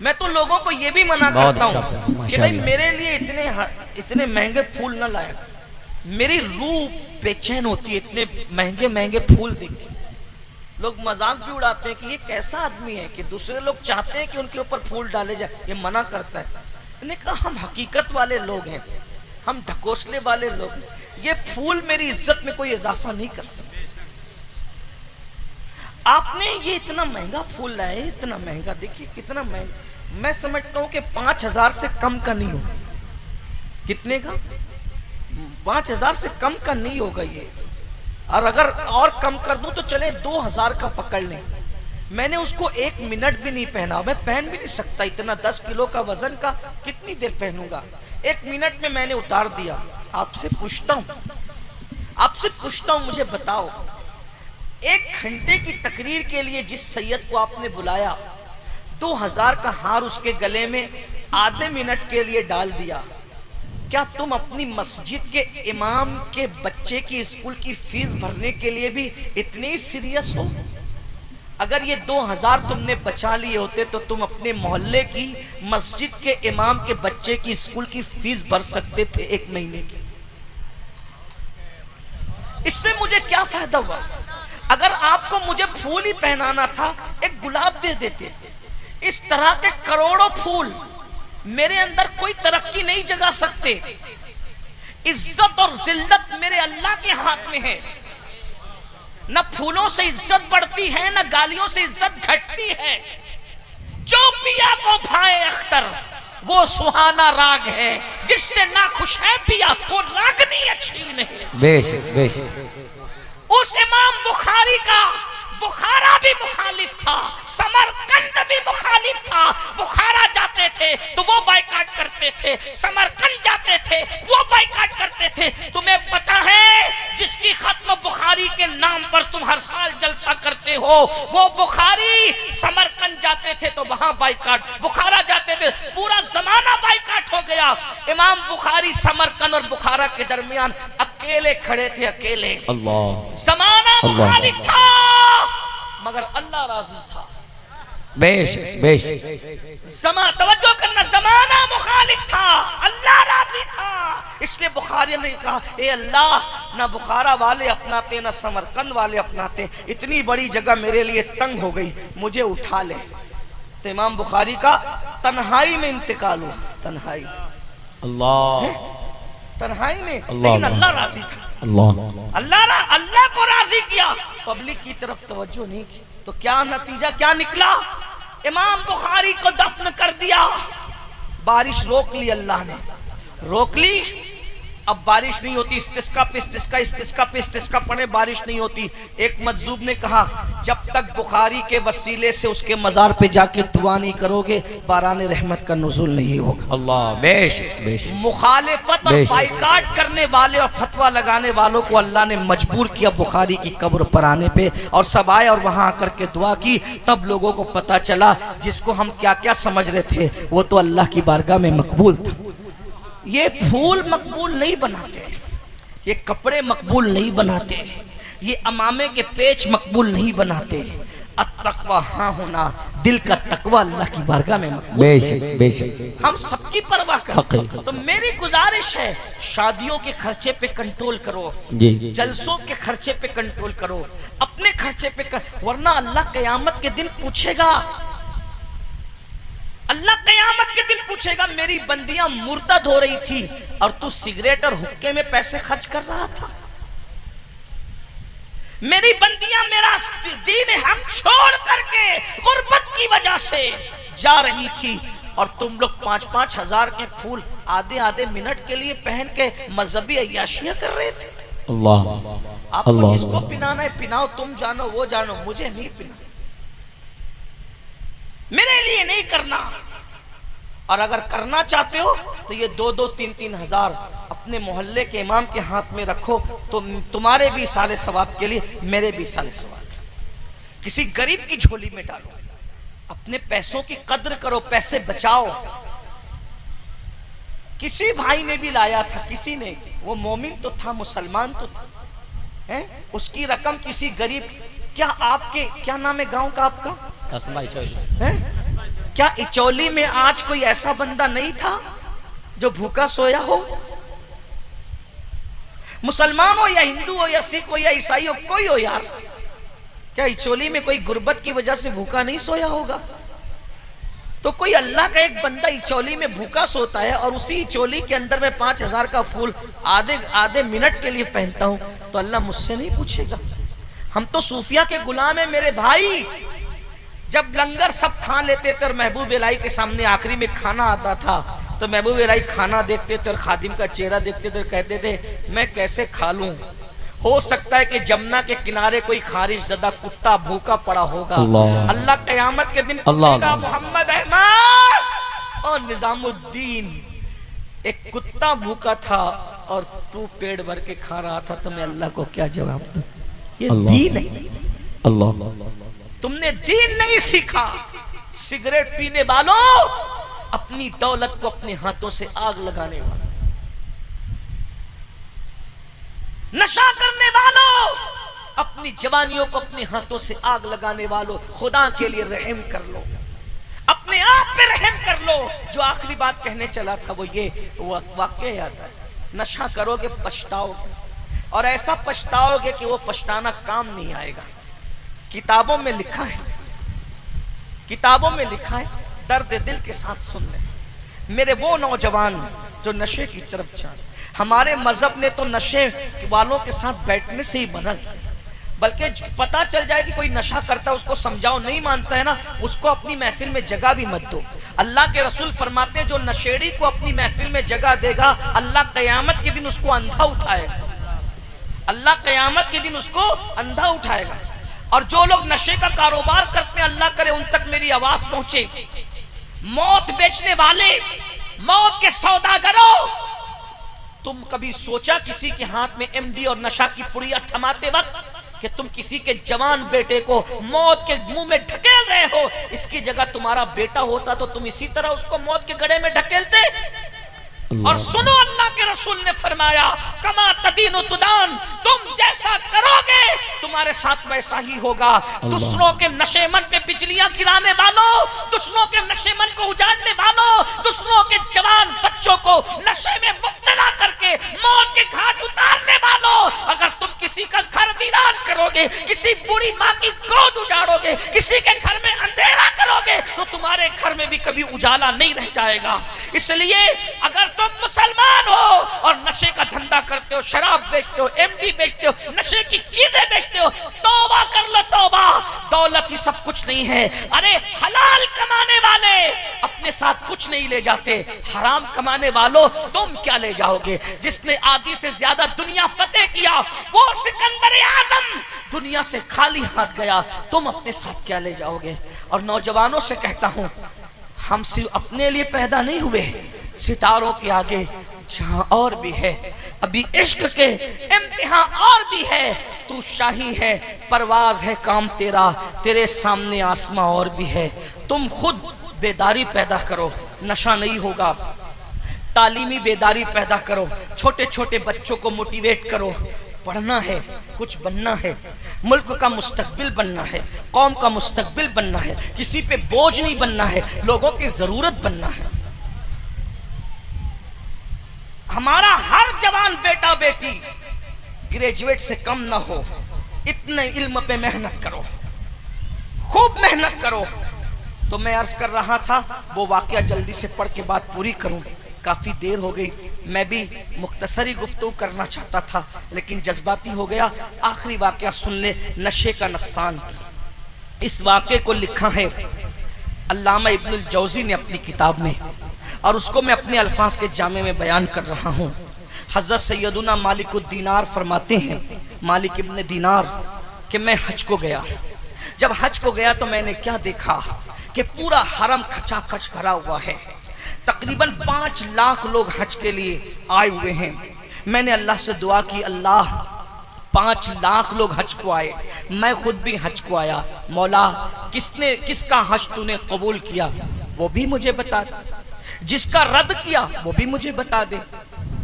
میں تو لوگوں کو یہ بھی منع بہت کرتا اچھا، ہوں کہ ماشاء بھائی اللہ۔ میرے لیے اتنے مہنگے پھول نہ لائے، میری روح بے چین ہوتی ہے اتنے مہنگے مہنگے پھول دیکھ کے۔ لوگ مذاق بھی اڑاتے ہیں کہ یہ کیسا آدمی ہے کہ دوسرے لوگ چاہتے ہیں کہ ان کے اوپر پھول ڈالے جائے، یہ منع کرتا ہے۔ میں نے کہا ہم حقیقت والے لوگ ہیں، ہم ڈھکوسلے والے لوگ ہیں، یہ پھول میری عزت میں کوئی اضافہ نہیں کر سکتے۔ آپ نے یہ اتنا مہنگا پھول لائے، اتنا مہنگا، دیکھیے کتنا مہنگا، میں سمجھتا ہوں کہ 5,000 سے کم کا نہیں ہوگا۔ کتنے کا؟ 5,000 سے کم کا نہیں ہوگا یہ، اور اگر اور کم کر دوں تو چلے 2,000 کا پکڑ لیں۔ میں نے اس کو 1 منٹ بھی نہیں پہنا، میں پہن بھی نہیں سکتا اتنا 10 کلو کا وزن کا، کتنی دیر پہنوں گا؟ 1 منٹ میں میں نے اتار دیا۔ آپ سے پوچھتا ہوں مجھے بتاؤ، 1 گھنٹے کی تقریر کے لیے جس سید کو آپ نے بلایا، 2,000 کا ہار اس کے گلے میں آدھے منٹ کے لیے ڈال دیا، کیا تم اپنی مسجد کے امام کے بچے کی اسکول کی فیس بھرنے کے لیے بھی اتنی سیریس ہو؟ اگر یہ 2,000 تم نے بچا لیے ہوتے تو تم اپنے محلے کی مسجد کے امام کے بچے کی اسکول کی فیس بھر سکتے تھے 1 مہینے کی۔ اس سے مجھے کیا فائدہ ہوا؟ اگر آپ کو مجھے پھول ہی پہنانا تھا، ایک گلاب دے دیتے۔ اس طرح کے کروڑوں پھول میرے اندر کوئی ترقی نہیں جگا سکتے۔ عزت اور ذلت میرے اللہ کے ہاتھ میں ہے، نہ پھولوں سے عزت بڑھتی ہے نہ گالیوں سے عزت گھٹتی ہے۔ جو پیا کو بھائے اختر وہ سہانا راگ ہے، جس سے ناخوش ہے پیا وہ راگنی اچھی نہیں۔ بے شک بے شک۔ اس امام بخاری کا بخارا بھی مخالف تھا، سمرقند بھی مخالف تھا۔ بخارا جاتے تھے تو وہ بائیکاٹ کرتے تھے، سمرقند جاتے تھے وہ بائیکاٹ کرتے تھے۔ تمہیں پتا ہے جس کی ختم بخاری کے نام پر تم ہر سال جلسہ کرتے ہو، وہ بخاری سمرقند جاتے تھے تو وہاں بائیکاٹ، بخارا جاتے تھے پورا زمانہ بائیکاٹ ہو گیا۔ امام بخاری سمرقند اور بخارا کے درمیان اکیلے کھڑے تھے، اکیلے۔ اللہ، زمانہ مخالف تھا مگر اللہ راضی تھا۔ بے شک بے شک۔ توجہ کرنا، زمانہ مخالف تھا، اللہ راضی تھا۔ اس لیے بخاری نے کہا اے اللہ، نہ بخارا والے اپناتے نہ سمرقند والے اپناتے، اتنی بڑی جگہ میرے لیے تنگ ہو گئی، مجھے اٹھا لے۔ تو امام بخاری کا تنہائی میں انتقال ہوا، تنہائی، اللہ، تنہائی میں، اللہ، لیکن اللہ راضی تھا۔ اللہ کو راضی کیا، پبلک کی طرف توجہ نہیں کی، تو کیا نتیجہ کیا نکلا؟ امام بخاری کو دفن کر دیا۔ بارش روک لی، اللہ نے روک لی۔ اب بارش نہیں ہوتی، استسقا پہ استسقا، استسقا پہ استسقا پڑھے، بارش نہیں ہوتی۔ ایک مجذوب نے کہا جب تک بخاری کے وسیلے سے اس کے مزار پہ جا کے دعا نہیں کرو گے باران رحمت کا نزول نہیں ہوگا۔ اللہ، بے شک بے شک۔ مخالفت اور بائیکاٹ کرنے والے اور فتویٰ لگانے والوں کو اللہ نے مجبور کیا بخاری کی قبر پر آنے پہ، اور سب آئے اور وہاں آ کر کے دعا کی۔ تب لوگوں کو پتا چلا جس کو ہم کیا کیا سمجھ رہے تھے وہ تو اللہ کی بارگاہ میں مقبول تھا۔ یہ پھول مقبول نہیں بناتے، یہ کپڑے مقبول نہیں بناتے، یہ امامے کے پیچ مقبول نہیں بناتے۔ التقوی ہاں ہونا، دل کا تقوی اللہ کی بارگاہ میں مقبول۔ بے شک بے شک۔ ہم سب کی پرواہ کرتے ہیں، تو میری گزارش ہے شادیوں کے خرچے پہ کنٹرول کرو، جی، جلسوں کے خرچے پہ کنٹرول کرو، اپنے خرچے پہ ورنہ اللہ قیامت کے دن پوچھے گا، اللہ قیامت کے دن پوچھے گا میری بندیاں مرتد ہو رہی تھی اور تو سگریٹ اور حقے میں پیسے خرچ کر رہا تھا، میری بندیاں میرا دین حق چھوڑ کر کے غربت کی وجہ سے جا رہی تھی اور تم لوگ 5-5 ہزار کے پھول آدھے آدھے منٹ کے لیے پہن کے مذہبی عیاشیاں کر رہے تھے۔ اللہ، آپ کو جس کو پنانا ہے پناؤ، تم جانو وہ جانو، مجھے نہیں پنانا، میرے لیے نہیں کرنا۔ اور اگر کرنا چاہتے ہو تو یہ 2-3 ہزار اپنے محلے کے امام کے ہاتھ میں رکھو، تو تمہارے بھی سال ثواب کے لیے میرے بھی سال ثواب، کسی غریب کی جھولی میں ڈالو، اپنے پیسوں کی قدر کرو، پیسے بچاؤ۔ کسی بھائی نے بھی لایا تھا، کسی نے، وہ مومن تو تھا، مسلمان تو تھا، اس کی رقم کسی غریب، کیا آپ کے کیا نام ہے گاؤں کا آپ کا؟ کیا اچولی میں آج کوئی ایسا بندہ نہیں تھا جو بھوکا سویا ہو؟ مسلمان ہو یا ہندو ہو یا سکھ ہو یا عیسائی ہو، کوئی ہو یار، کیا اچولی میں کوئی غربت کی وجہ سے بھوکا نہیں سویا ہوگا؟ تو کوئی اللہ کا ایک بندہ اچولی میں بھوکا سوتا ہے اور اسی اچولی کے اندر میں 5000 کا پھول آدھے منٹ کے لیے پہنتا ہوں، تو اللہ مجھ سے نہیں پوچھے گا؟ ہم تو صوفیہ کے غلام ہیں میرے بھائی۔ جب لنگر سب کھا لیتے تھے اور محبوب الہی کے سامنے آخری میں کھانا آتا تھا تو محبوب الہی کھانا دیکھتے تھے اور خادم کا چہرہ دیکھتے تھے اور کہتے تھے میں کیسے کھا لوں؟ ہو سکتا ہے کہ جمنا کے کنارے کوئی خارش زدہ کتا بھوکا پڑا ہوگا۔ اللہ قیامت کے دن پوچھے گا محمد احمد اور نظام الدین، ایک کتا بھوکا تھا اور تو پیڑ بھر کے کھا رہا تھا، تو میں اللہ کو کیا جواب دوں؟ یہ دین ہے، تم نے دین نہیں سیکھا۔ سگریٹ پینے والوں، اپنی دولت کو اپنے ہاتھوں سے آگ لگانے والوں، نشہ کرنے والوں، اپنی جوانیوں کو اپنے ہاتھوں سے آگ لگانے والوں، خدا کے لیے رحم کر لو، اپنے آپ پہ رحم کر لو۔ جو آخری بات کہنے چلا تھا وہ یہ واقعہ یاد ہے، نشہ کرو گے پچھتاؤ گے، اور ایسا پچھتاؤ گے کہ وہ پچھتانا کام نہیں آئے گا۔ کتابوں میں لکھا ہے، کتابوں میں لکھا ہے، درد دل کے ساتھ سن لیں میرے وہ نوجوان جو نشے کی طرف جائیں۔ ہمارے مذہب نے تو نشے والوں کے ساتھ بیٹھنے سے ہی منع کیا، بلکہ پتا چل جائے کہ کوئی نشہ کرتا ہے اس کو سمجھاؤ، نہیں مانتا ہے نا اس کو اپنی محفل میں جگہ بھی مت دو۔ اللہ کے رسول فرماتے ہیں جو نشیڑی کو اپنی محفل میں جگہ دے گا اللہ قیامت کے دن اس کو اندھا اٹھائے گا، اللہ قیامت کے دن اس کو اندھا اٹھائے گا۔ اور جو لوگ نشے کا کاروبار کرتے ہیں اللہ کرے ان تک میری آواز پہنچے، موت بیچنے والے، موت کے سوداگروں، تم کبھی سوچا کسی کے ہاتھ میں ایم ڈی اور نشہ کی پڑیا تھماتے وقت کہ تم کسی کے جوان بیٹے کو موت کے منہ میں ڈھکیل رہے ہو؟ اس کی جگہ تمہارا بیٹا ہوتا تو تم اسی طرح اس کو موت کے گڑھے میں ڈھکیلتے؟ اور سنو اللہ کے رسول نے فرمایا کما تدین تدان، تم جیسا کرو گے تمہارے ساتھ ویسا ہی ہوگا۔ دوسروں کے نشے من پہ بجلیاں گرانے والوں، دوسروں کے نشے من کو اجاڑنے والوں، دوسروں کے جوان بچوں کو نشے میں مبتلا کر کے موت کے گھاٹ اتارنے والوں، اگر تم کسی کا گھر ویران کرو گے، کسی بوڑھی ماں کی گود اجاڑو گے، کسی کے گھر میں اندھیرا کرو گے تو تمہارے گھر میں بھی کبھی اجالا نہیں رہ جائے گا۔ اس لیے اگر تم مسلمان ہو اور نشے کا دھندا کرتے ہو، شراب بیچتے ہو، ایم ڈی بیچتے ہو، نشے کی چیزیں بیچتے ہو، توبہ کر لو توبہ۔ دولت ہی سب کچھ نہیں ہے، ارے حلال کمانے والے اپنے ساتھ کچھ نہیں لے جاتے، حرام کمانے والوں تم کیا لے جاؤ گے؟ جس نے آدھی سے زیادہ دنیا فتح کیا وہ سکندر اعظم دنیا سے خالی ہاتھ گیا، تم اپنے ساتھ کیا لے جاؤ گے؟ اور نوجوانوں سے کہتا ہوں ہم صرف اپنے لیے پیدا نہیں ہوئے، ستاروں کے آگے جہاں اور بھی ہے، ابھی عشق کے امتحان اور بھی ہے، تو شاہی ہے پرواز ہے کام تیرا، تیرے سامنے آسماں اور بھی ہے۔ تم خود بیداری پیدا کرو، نشہ نہیں ہوگا، تعلیمی بیداری پیدا کرو، چھوٹے چھوٹے بچوں کو موٹیویٹ کرو، پڑھنا ہے، کچھ بننا ہے، ملک کا مستقبل بننا ہے، قوم کا مستقبل بننا ہے، کسی پہ بوجھ نہیں بننا ہے، لوگوں کی ضرورت بننا ہے۔ ہمارا ہر جوان بیٹا بیٹی گریجویٹ سے کم نہ ہو، اتنے علم پہ محنت کرو، خوب محنت کرو۔ تو میں عرض کر رہا تھا وہ واقعہ جلدی سے پڑھ کے بات پوری کروں، کافی دیر ہو گئی، میں بھی مختصری گفتگو کرنا چاہتا تھا لیکن جذباتی ہو گیا۔ آخری واقعہ سن لے، نشے کا نقصان۔ اس واقعے کو لکھا ہے علامہ ابن الجوزی نے اپنی کتاب میں، اور اس کو میں اپنے الفاظ کے جامع میں بیان کر رہا ہوں۔ حضرت سیدنا مالک الدینار فرماتے ہیں، مالک ابن دینار، کہ میں حج کو گیا، جب حج کو گیا تو میں نے کیا دیکھا کہ پورا حرم کھچا کھچ بھرا ہوا ہے، تقریباً 5 لاکھ لوگ حج کے لیے آئے ہوئے ہیں۔ میں نے اللہ سے دعا کی، اللہ 5 لاکھ لوگ حج کو آئے، میں خود بھی حج کو آیا، مولا کس کا حج تو نے قبول کیا وہ بھی مجھے بتا دے، جس کا رد کیا وہ بھی مجھے بتا دے۔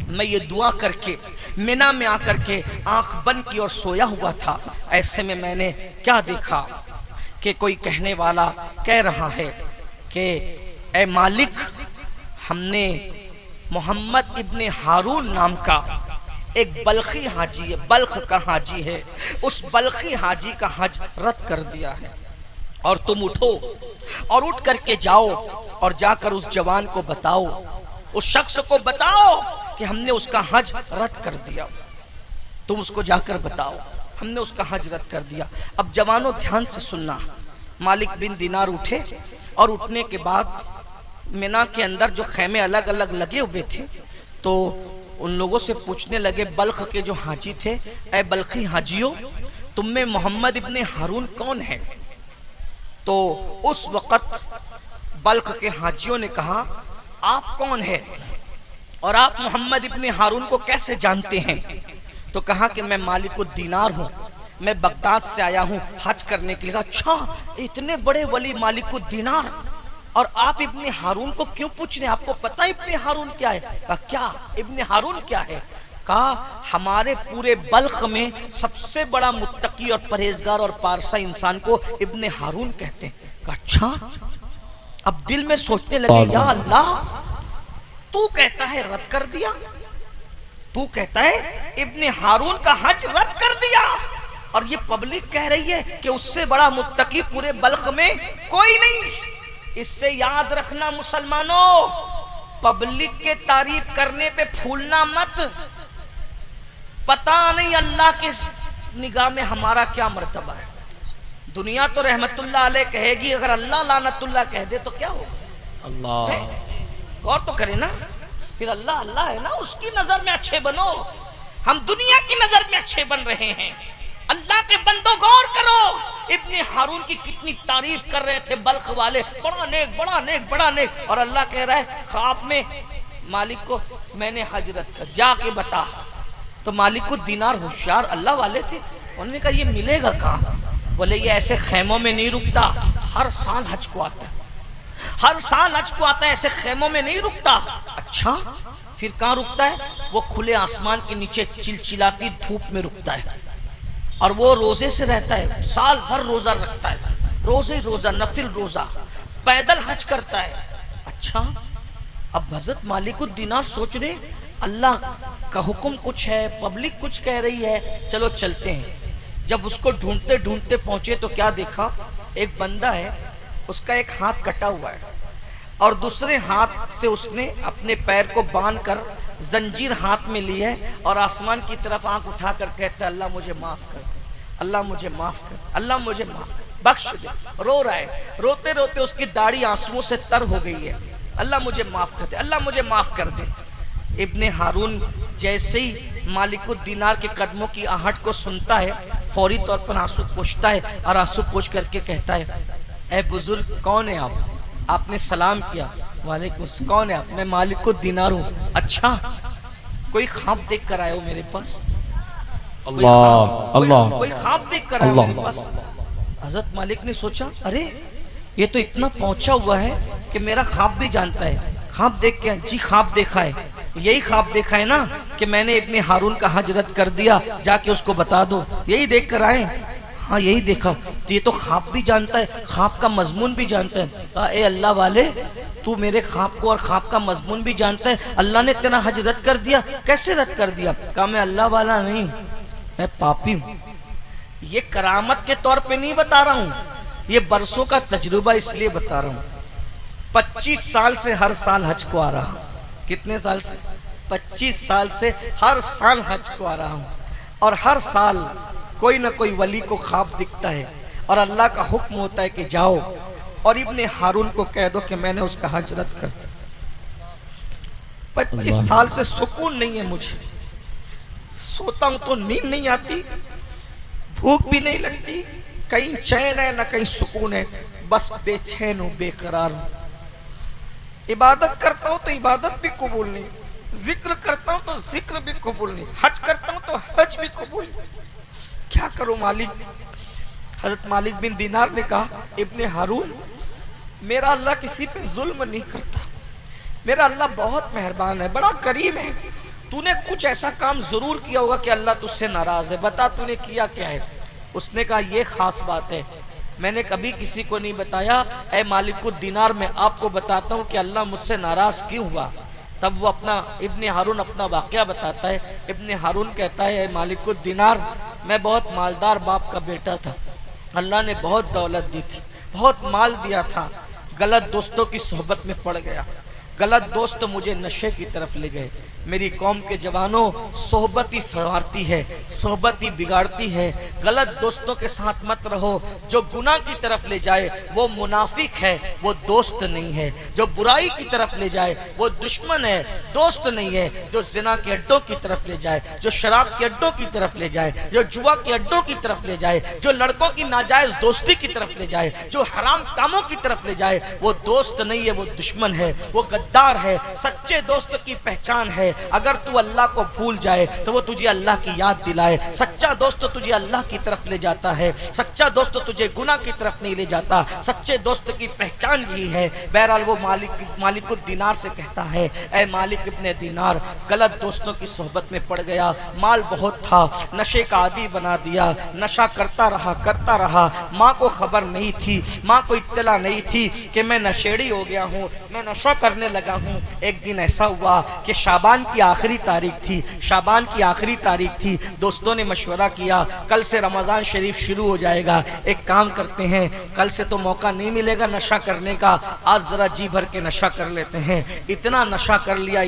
میں یہ دعا کر کے مینا میں آ کر کے آنکھ بند کی اور سویا ہوا تھا، ایسے میں نے کیا دیکھا کہ کوئی کہنے والا کہہ رہا ہے کہ اے مالک، ہم نے محمد ابن ہارون نام کا ایک بلخی حاجی ہے، بلخ کا حاجی ہے، اس بلخی حاجی کا حج رد کر دیا ہے، اور تم اٹھو اور اٹھ کر کے جاؤ اور جا کر اس جوان کو بتاؤ، اس شخص کو بتاؤ کہ ہم نے اس کا حج رد کر دیا۔ تم اس کو جا کر بتاؤ ہم نے اس کا حج رد کر دیا۔ اب جوانوں دھیان سے سننا، مالک بن دینار اٹھے اور اٹھنے کے بعد مینا کے اندر جو خیمے الگ الگ لگے ہوئے تھے تو ان لوگوں سے پوچھنے لگے، بلخ کے جو حاجی تھے، اے بلخی حاجیوں، تم میں محمد ابن ہارون کون ہے؟ تو اس وقت بلخ کے حاجیوں نے کہا، آپ کون ہے اور آپ محمد ابن ہارون کو کیسے جانتے ہیں؟ تو کہا کہ میں مالک الدینار ہوں، میں بغداد سے آیا ہوں حج کرنے کے لیے۔ اچھا، اتنے بڑے ولی مالک الدینار، اور آپ ابن ہارون کو کیوں پوچھ رہے ہیں؟ آپ کو پتہ ابن ہارون کیا ہے؟ کہا کیا ابن ہارون کیا ہے؟ کہا ہمارے پورے بلخ میں سب سے بڑا متقی اور پرہیزگار اور پارسا انسان کو ابن ہارون کہتے ہیں۔ کہا اچھا۔ اب دل میں سوچنے لگے، یا اللہ، تو کہتا ہے رد کر دیا، تو کہتا ہے ابن ہارون کا حج رد کر دیا، اور یہ پبلک کہہ رہی ہے کہ اس سے بڑا متقی پورے بلخ میں کوئی نہیں۔ اس سے یاد رکھنا مسلمانوں، پبلک کے تعریف کرنے پہ پھولنا مت، پتہ نہیں اللہ کے نگاہ میں ہمارا کیا مرتبہ ہے۔ دنیا تو رحمت اللہ علیہ کہے گی، اگر اللہ لعنت اللہ کہہ دے تو کیا ہوگا؟ اللہ غور تو کرے نا، پھر اللہ اللہ ہے نا، اس کی نظر میں اچھے بنو، ہم دنیا کی نظر میں اچھے بن رہے ہیں۔ اللہ کے بندوں غور کرو، ابن ہارون کی کتنی تعریف کر رہے تھے بلخ والے، بڑا نیک بڑا نیک بڑا نیک، اور اللہ کہہ رہا ہے خواب میں مالک کو میں نے حج رد کر، جا کے بتا۔ تو مالک الدینار ہوشیار اللہ والے تھے، انہوں نے کہا یہ ملے گا کہاں؟ بولے یہ ایسے خیموں میں نہیں رکتا، ہر سال حج کو آتا ہے، ہر سال حج کو آتا ہے، ایسے خیموں میں نہیں رکتا۔ اچھا، پھر کہاں رکتا ہے؟ وہ کھلے آسمان کے نیچے چلچلاتی دھوپ میں رکتا ہے، اور وہ روزے سے رہتا ہے، سال بھر روزہ رکھتا ہے، روزے روزہ، نفل روزہ، پیدل حج کرتا ہے۔ اچھا، اب حضرت مالک الدینار سوچ رہے اللہ کا حکم کچھ ہے، پبلک کچھ کہہ رہی ہے، چلو چلتے ہیں۔ جب اس کو ڈھونڈتے ڈھونڈتے پہنچے تو کیا دیکھا؟ ایک بندہ ہے، اس کا ایک ہاتھ کٹا ہوا ہے، اور دوسرے ہاتھ سے اس نے اپنے پیر کو باندھ کر زنجیر ہاتھ میں لی ہے، اور آسمان کی طرف آنکھ اٹھا کر کہتا ہے اللہ مجھے معاف کر دے، اللہ مجھے معاف کر دے، اللہ مجھے معاف کر دے، بخش دے۔ رو رہا ہے، روتے روتے اس کی داڑھی آنسوؤں سے تر ہو گئی ہے، اللہ مجھے معاف کر دے، اللہ مجھے معاف کر دے۔ ابن ہارون جیسے ہی مالک الدینار کے قدموں کی آہٹ کو سنتا ہے، فوری طور پر آنسو پوچھتا ہے، اور آنسو پوچھ کر کے کہتا ہے اے بزرگ کون ہے آپ؟ آپ نے سلام کیا، وعلیکم السلام، کون ہے آپ؟ میں مالک الدینار ہوں۔ اچھا، کوئی خواب دیکھ کر آئے ہو میرے پاس؟ اللہ کوئی خواب دیکھ کر آئے ہو میرے پاس؟ حضرت مالک نے سوچا ارے یہ تو اتنا پہنچا ہوا ہے کہ میرا خواب بھی جانتا ہے۔ خواب دیکھ کے، جی خواب دیکھا ہے، یہی خواب دیکھا ہے نا کہ میں نے ابن ہارون کا حج رد کر دیا، جا کے اس کو بتا دو، یہی دیکھ کر آئے؟ ہاں یہی دیکھا۔ تو یہ تو خواب بھی جانتا ہے، خواب کا مضمون بھی جانتا ہے۔ کہا اے اللہ والے، تو میرے خواب کو اور خواب کا مضمون بھی جانتا ہے، اللہ نے تیرا حج رد کر دیا، کیسے رد کر دیا؟ کہا میں اللہ والا نہیں، میں پاپی ہوں۔ یہ کرامت کے طور پہ نہیں بتا رہا ہوں، یہ برسوں کا تجربہ اس لیے بتا رہا ہوں۔ 25 سال سے ہر سال حج کو آ رہا ہوں۔ کتنے سال سے؟ 25 سال سے ہر سال حج کو آ رہا ہوں، اور ہر سال کوئی نہ کوئی ولی کو خواب دکھتا ہے، اور اللہ کا حکم ہوتا ہے کہ جاؤ اور ابن ہارون کو کہہ دو کہ میں نے اس کا حج رد کر دیا۔ 25 سال سے سکون نہیں ہے مجھے، سوتا ہوں تو نیند نہیں آتی، بھوک بھی نہیں لگتی، کہیں چین ہے نہ کہیں سکون ہے، بس بے چین ہوں، بے قرار ہوں۔ عبادت کرتا ہوں تو عبادت بھی قبول نہیں، ذکر کرتا ہوں تو ذکر بھی قبول نہیں، حج کرتا ہوں تو حج بھی قبول نہیں، کیا کروں مالک؟ حضرت مالک بن دینار نے کہا ابن ہارون، میرا اللہ کسی پہ ظلم نہیں کرتا، میرا اللہ بہت مہربان ہے، بڑا کریم ہے، تو نے کچھ ایسا کام ضرور کیا ہوگا کہ اللہ تجھ سے ناراض ہے، بتا تو نے کیا کیا ہے؟ اس نے کہا یہ خاص بات ہے، میں نے کبھی کسی کو نہیں بتایا اے مالک الدینار میں آپ کو بتاتا ہوں کہ اللہ مجھ سے ناراض کیوں ہوا۔ تب وہ اپنا ابن ہارون اپنا واقعہ بتاتا ہے۔ ابن ہارون کہتا ہے اے مالک الدینار میں بہت مالدار باپ کا بیٹا تھا، اللہ نے بہت دولت دی تھی، بہت مال دیا تھا، غلط دوستوں کی صحبت میں پڑ گیا، غلط دوست مجھے نشے کی طرف لے گئے۔ میری قوم کے جوانوں صحبت ہی سنوارتی ہے، صحبت ہی بگاڑتی ہے، غلط دوستوں کے ساتھ مت رہو، جو گناہ کی طرف لے جائے وہ منافق ہے، وہ دوست نہیں ہے، جو برائی کی طرف لے جائے وہ دشمن ہے، دوست نہیں ہے، جو زنا کے اڈوں کی طرف لے جائے، جو شراب کے اڈوں کی طرف لے جائے، جو جوا کے اڈوں کی طرف لے جائے، جو لڑکوں کی ناجائز دوستی کی طرف لے جائے، جو حرام کاموں کی طرف لے جائے، وہ دوست نہیں ہے، وہ دشمن ہے، وہ غدار ہے۔ سچے دوست کی پہچان ہے اگر تو اللہ کو بھول جائے تو وہ تجھے اللہ کی یاد دلائے، سچا دوست تجھے اللہ کی طرف لے جاتا ہے، سچا دوست تجھے گناہ کی طرف نہیں لے جاتا، سچے دوست کی پہچان یہی ہے۔ بہرحال وہ مالک الدینار سے کہتا ہے اے مالک ابن دینار غلط دوستوں کی صحبت میں پڑ گیا، مال بہت تھا، نشے کا عادی بنا دیا، نشہ کرتا رہا، ماں کو خبر نہیں تھی، ماں کو اطلاع نہیں تھی کہ میں نشیڑی ہو گیا ہوں، میں نشہ کرنے لگا ہوں۔ ایک دن ایسا ہوا کہ شعبان کی آخری تاریخ تھی، دوستوں نے مشورہ کیا کل سے رمضان شریف شروع ہو جائے گا، ایک کام کرتے ہیں کل سے تو موقع نہیں ملے گا نشہ کرنے کا، آج ذرا جی بھر کے نشہ کر لیتے ہیں۔ اتنا نشہ کر لیا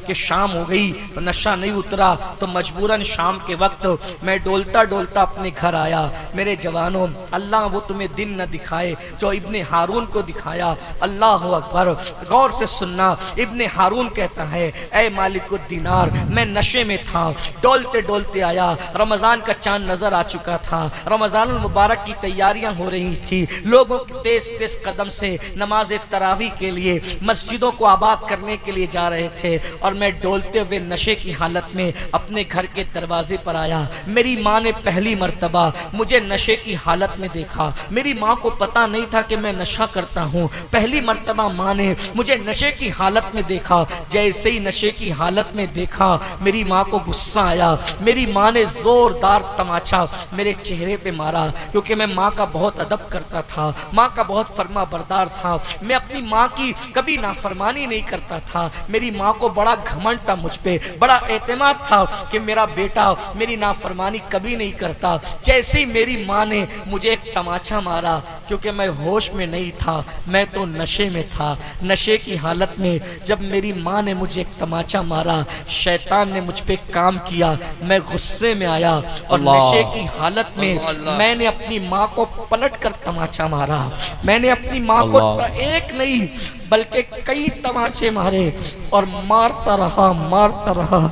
کہ شام ہو گئی، نشہ نہیں اترا تو مجبوراً شام کے وقت میں ڈولتا اپنے گھر آیا۔ میرے جوانوں اللہ وہ تمہیں دن نہ دکھائے جو ابن ہارون کو دکھایا۔ اللہ اکبر، غور سے سننا۔ ابن ہارون کہتا ہے اے مالک الدینار میں نشے میں تھا، ڈولتے آیا، رمضان کا چاند نظر آ چکا تھا، رمضان المبارک کی تیاریاں ہو رہی تھی، لوگوں تیز قدم سے نماز تراویح کے لیے مسجدوں کو آباد کرنے کے لیے جا رہے تھے، اور میں ڈولتے ہوئے نشے کی حالت میں اپنے گھر کے دروازے پر آیا۔ میری ماں نے پہلی مرتبہ مجھے نشے کی حالت میں دیکھا، میری ماں کو پتا نہیں تھا کہ میں نشہ کرتا ہوں، پہلی مرتبہ ماں نے مجھے نشے کی حالت میں دیکھا۔ جیسے ہی نشے کی حالت میں دیکھا میری ماں کو غصہ آیا، میری ماں نے زوردار تماچا میرے چہرے پہ مارا، کیونکہ میں ماں کا بہت ادب کرتا تھا، ماں کا بہت فرما بردار تھا، میں اپنی ماں کی کبھی نافرمانی نہیں کرتا تھا۔ میری ماں کو بڑا گھمنڈ تھا مجھ پہ، بڑا اعتماد تھا کہ میرا بیٹا میری نافرمانی کبھی نہیں کرتا۔ جیسے ہی میری ماں نے مجھے ایک تماچا مارا، کیونکہ میں ہوش میں نہیں تھا، میں تو نشے میں تھا، نشے کی حالت میں جب میری ماں نے مجھے ایک تماچا مارا، شیطان نے مجھ پہ کام کیا، میں غصے میں آیا اور نشے کی حالت میں میں نے اپنی ماں کو پلٹ کر تماچا مارا۔ میں نے اپنی ماں کو ایک نہیں بلکہ کئی تماچے مارے اور مارتا رہا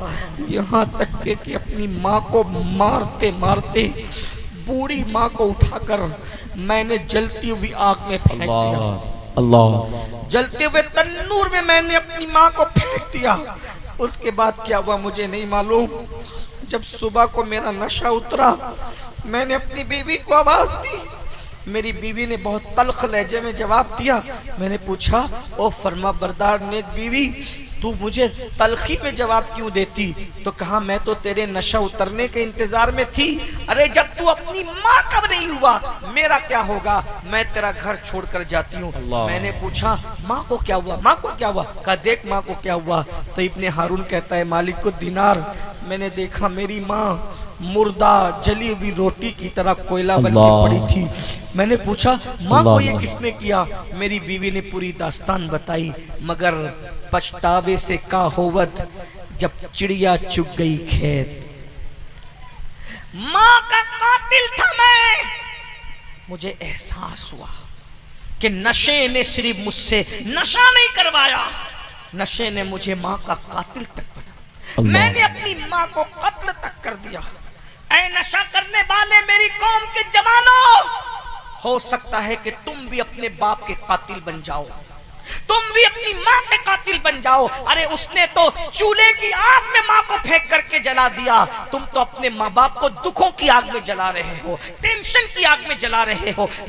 یہاں تک کہ اپنی ماں کو مارتے بوڑھی ماں کو اٹھا کر میں نے جلتی ہوئی آگ میں پھینک دیا۔ جلتے ہوئے تنور میں نے اپنی ماں کو پھینک دیا۔ اس کے بعد کیا ہوا مجھے نہیں معلوم۔ جب صبح کو میرا نشہ اترا میں نے اپنی بیوی کو آواز دی، میری بیوی نے بہت تلخ لہجے میں جواب دیا۔ میں نے پوچھا او فرما بردار نیک بیوی تو مجھے تلخی میں جواب کیوں دیتی؟ تو کہا میں تو تیرے نشہ اترنے کے انتظار میں تھی۔ ارے جب تو اپنی ماں کب نہیں ہوا میرا کیا ہوگا؟ میں تیرا گھر چھوڑ کر جاتی ہوں۔ میں نے پوچھا ماں کو کیا ہوا؟ کہا دیکھ ماں کو کیا ہوا؟ تو ابن ہارون کہتا ہے مالک الدینار میں نے دیکھا میری ماں مردہ جلی ہوئی روٹی کی طرح کوئلہ بن کے پڑی تھی۔ میں نے پوچھا ماں کو یہ کس نے کیا؟ میری بیوی نے پوری داستان بتائی، مگر پچھتاوے سے کا ہوت جب چڑیا چگ گئی کھیت۔ ماں کا قاتل تھا میں، مجھے احساس ہوا کہ نشے نے صرف مجھ سے نشہ نہیں کروایا، نشے نے مجھے ماں کا قاتل تک بنا، میں نے اپنی ماں کو قتل تک کر دیا۔ اے نشہ کرنے والے میری قوم کے جوانوں، ہو سکتا ہے کہ تم بھی اپنے باپ کے قاتل بن جاؤ، تم بھی اپنی ماں کے قاتل بن جاؤ۔ ارے اس نے تو چولہے کی آگ میں ماں کو پھینک کر کے جلا دیا، تم تو اپنے ماں باپ کو دکھوں کی آگ میں جلا رہے ہو، ٹینشن کی آگ میں جلا رہے ہو،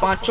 5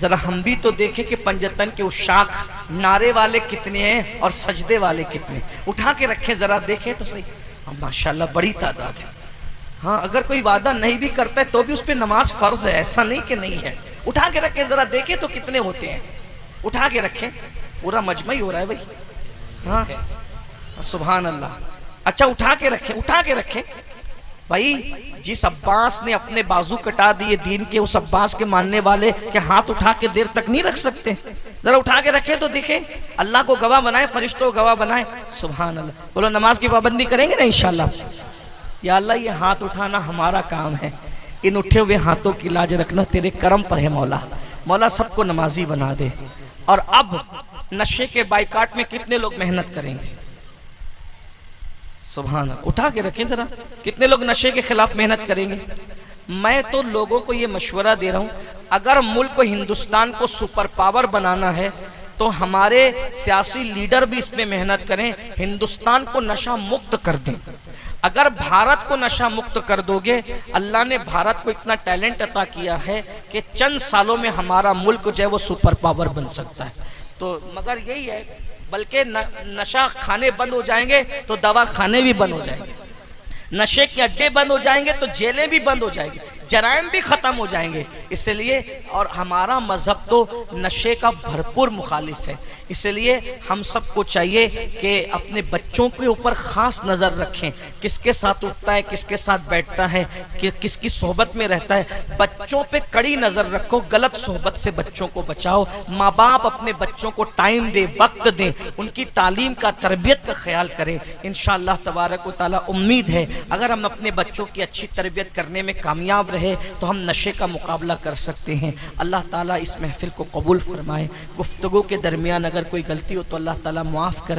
ذرا ہم بھی تو دیکھیں کہ پنجتن کے اشاک نعرے والے کتنے ہیں اور سجدے والے کتنے ہیں. اٹھا کے رکھیں ذرا دیکھیں تو صحیح. ماشاءاللہ بڑی تعداد ہے. ہاں اگر کوئی وعدہ نہیں بھی کرتا ہے تو بھی اس پہ نماز فرض ہے، ایسا نہیں کہ نہیں ہے. اٹھا کے رکھیں ذرا دیکھیں تو کتنے ہوتے ہیں. اٹھا کے رکھیں. پورا مجمع ہی ہو رہا ہے بھائی. ہاں سبحان اللہ. اچھا اٹھا کے رکھیں، اٹھا کے رکھیں بھائی. جس عباس نے اپنے بازو کٹا دیے دین کے، اس عباس کے ماننے والے کہ ہاتھ اٹھا کے دیر تک نہیں رکھ سکتے. ذرا اٹھا کے رکھیں تو دیکھیں. اللہ کو گواہ بنائے، فرشتوں کو گواہ بنائے. سبحان اللہ. بولو نماز کی پابندی کریں گے نا انشاءاللہ. یا اللہ یہ ہاتھ اٹھانا ہمارا کام ہے، ان اٹھے ہوئے ہاتھوں کی لاج رکھنا تیرے کرم پر ہے مولا. مولا سب کو نمازی بنا دے. اور اب نشے کے بائیکاٹ میں کتنے لوگ محنت کریں گے؟ سبحان اللہ. اٹھا کے رکھیں ذرا کتنے لوگ نشے کے خلاف محنت کریں گے. میں تو لوگوں کو یہ مشورہ دے رہا ہوں، اگر ملک کو ہندوستان کو سپر پاور بنانا ہے تو ہمارے سیاسی لیڈر بھی اس میں محنت کریں، ہندوستان کو نشہ مکت کر دیں. اگر بھارت کو نشہ مکت کر دو گے، اللہ نے بھارت کو اتنا ٹیلنٹ عطا کیا ہے کہ چند سالوں میں ہمارا ملک جو ہے وہ سپر پاور بن سکتا ہے. تو مگر یہی ہے، بلکہ نشہ کھانے بند ہو جائیں گے تو دوا کھانے بھی بند ہو جائیں گے. نشے کے اڈے بند ہو جائیں گے تو جیلیں بھی بند ہو جائیں گی، جرائم بھی ختم ہو جائیں گے. اس لیے اور ہمارا مذہب تو نشے کا بھرپور مخالف ہے. اس لیے ہم سب کو چاہیے کہ اپنے بچوں کے اوپر خاص نظر رکھیں، کس کے ساتھ اٹھتا ہے، کس کے ساتھ بیٹھتا ہے، کس کی صحبت میں رہتا ہے. بچوں پہ کڑی نظر رکھو، غلط صحبت سے بچوں کو بچاؤ. ماں باپ اپنے بچوں کو ٹائم دے، وقت دیں، ان کی تعلیم کا، تربیت کا خیال کریں. انشاءاللہ تبارک و تعالی امید ہے اگر ہم اپنے بچوں کی اچھی تربیت کرنے میں کامیاب رہے تو ہم نشے کا مقابلہ کر سکتے ہیں. اللہ تعالیٰ اس محفل کو قبول فرمائے. گفتگو کے درمیان اگر کوئی غلطی ہو تو اللہ تعالیٰ معاف کر